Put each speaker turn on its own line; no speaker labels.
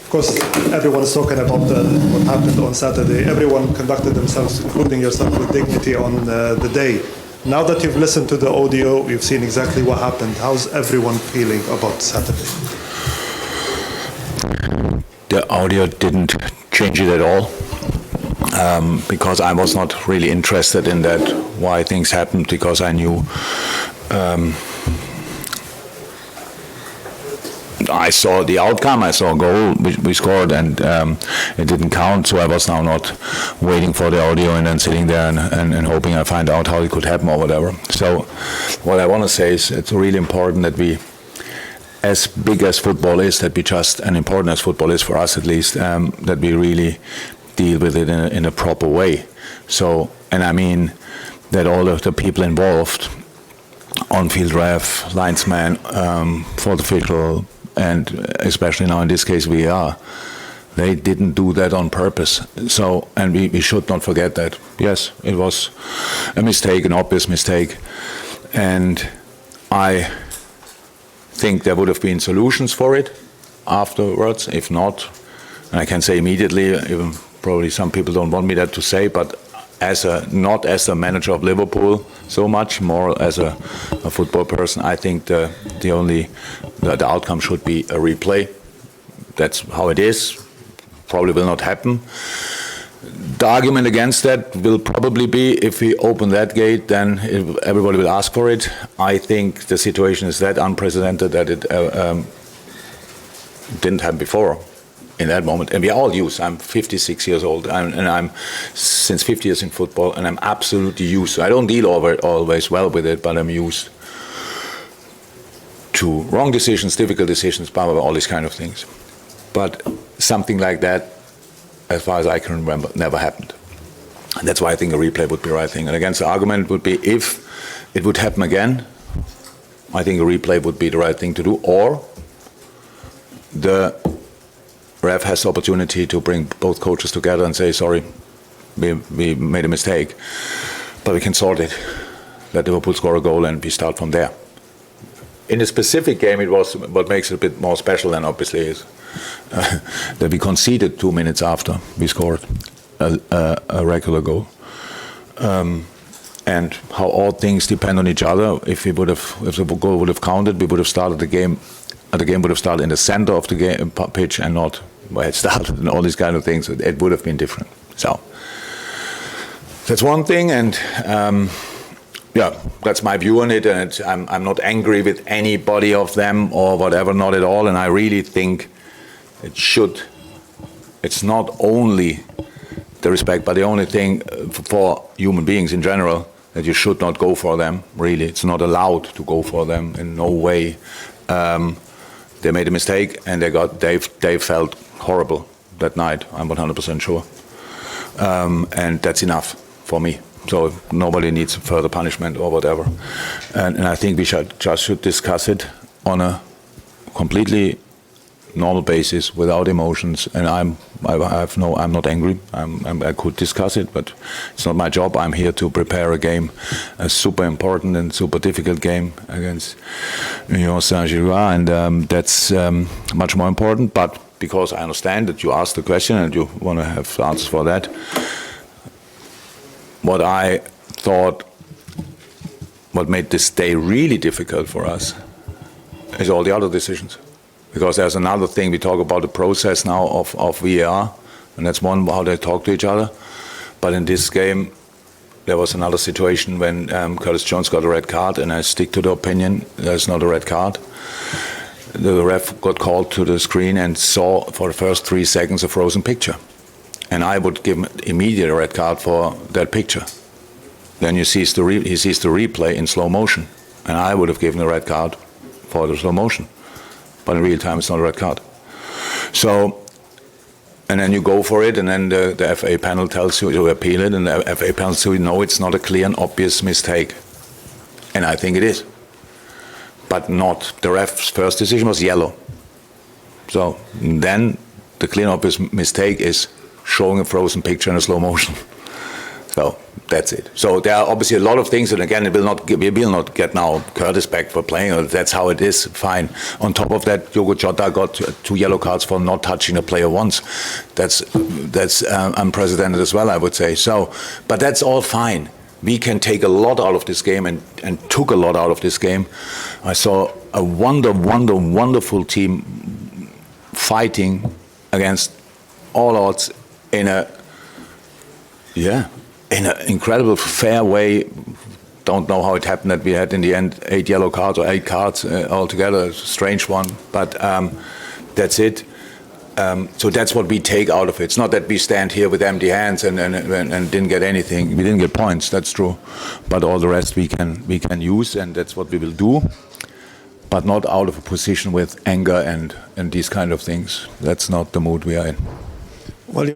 Of course, everyone is talking about what happened on Saturday. Everyone conducted themselves, including yourself, with dignity on the day. Now that you've listened to the audio, you've seen exactly what happened. How's everyone feeling about Saturday?
The audio didn't change it at all, because I was not really interested in that, why things happened, because I knew I saw the outcome, I saw a goal, we scored, and it didn't count, so I was now not waiting for the audio and then sitting there and hoping I find out how it could happen or whatever. So what I want to say is it's really important that we, as big as football is, that we just, and important as football is for us at least, that we really deal with it in a proper way. So, and I mean that all of the people involved, on-field ref, linesman, fourth official, and especially now in this case VAR, they didn't do that on purpose. So, and we should not forget that. Yes, it was a mistake, an obvious mistake, and I think there would have been solutions for it afterwards. If not, and I can say immediately, even probably some people don't want me that to say, but not as a manager of Liverpool so much, more as a football person, I think the outcome should be a replay. That's how it is. Probably will not happen. The argument against that will probably be, if we open that gate, then everybody will ask for it. I think the situation is that unprecedented that it didn't happen before in that moment. And we are all used. I'm 56 years old, and I'm since 50 years in football, and I'm absolutely used. I don't deal always well with it, but I'm used to wrong decisions, difficult decisions, blah, blah, blah, all these kind of things. But something like that, as far as I can remember, never happened. And that's why I think a replay would be the right thing. And against the argument would be, if it would happen again, I think a replay would be the right thing to do, or the ref has the opportunity to bring both coaches together and say, sorry, we made a mistake, but we can sort it. Let Liverpool score a goal and we start from there. In the specific game, it was what makes it a bit more special than obviously is that we conceded 2 minutes after we scored a regular goal. And how all things depend on each other. If the goal would have counted, we would have started the game. The game would have started in the center of the game pitch and not where it started, and all these kind of things. It would have been different. So that's one thing, and yeah, that's my view on it. And I'm not angry with anybody of them or whatever, not at all. And I really think it's not only the respect, but the only thing for human beings in general, that you should not go for them. Really, it's not allowed to go for them in no way. They made a mistake, and they felt horrible that night. I'm 100% sure, and that's enough for me. So nobody needs further punishment or whatever. And I think we should discuss it on a completely normal basis, without emotions. And I'm not angry. I could discuss it, but it's not my job. I'm here to prepare a game, a super important and super difficult game against Saint-Gilloise, and that's much more important. But because I understand that you asked the question and you want to have answers for that, what I thought, what made this day really difficult for us is all the other decisions. Because there's another thing, we talk about the process now of VAR, and that's one, how they talk to each other. But in this game, there was another situation when Curtis Jones got a red card, and I stick to the opinion, there's not a red card. The ref got called to the screen and saw for the first 3 seconds a frozen picture. And I would give him immediate a red card for that picture. Then he sees the replay in slow motion, and I would have given a red card for the slow motion. But in real time, it's not a red card. So, and then you go for it, and then the FA panel tells you to appeal it, and the FA panel tells you, no, it's not a clear and obvious mistake. And I think it is. But not. The ref's first decision was yellow. So then the clear and obvious mistake is showing a frozen picture in a slow motion. So that's it. So there are obviously a lot of things, and again, we will not get now Curtis back for playing. That's how it is. Fine. On top of that, Diogo Jota got 2 yellow cards for not touching a player once. That's unprecedented as well, I would say. So, but that's all fine. We can take a lot out of this game, and took a lot out of this game. I saw a wonderful team fighting against all odds in an incredible fair way. Don't know how it happened that we had in the end 8 yellow cards or 8 cards altogether. Strange one, but that's it. So that's what we take out of it. It's not that we stand here with empty hands and didn't get anything. We didn't get points, that's true. But all the rest we can use, and that's what we will do. But not out of a position with anger and these kind of things. That's not the mood we are in.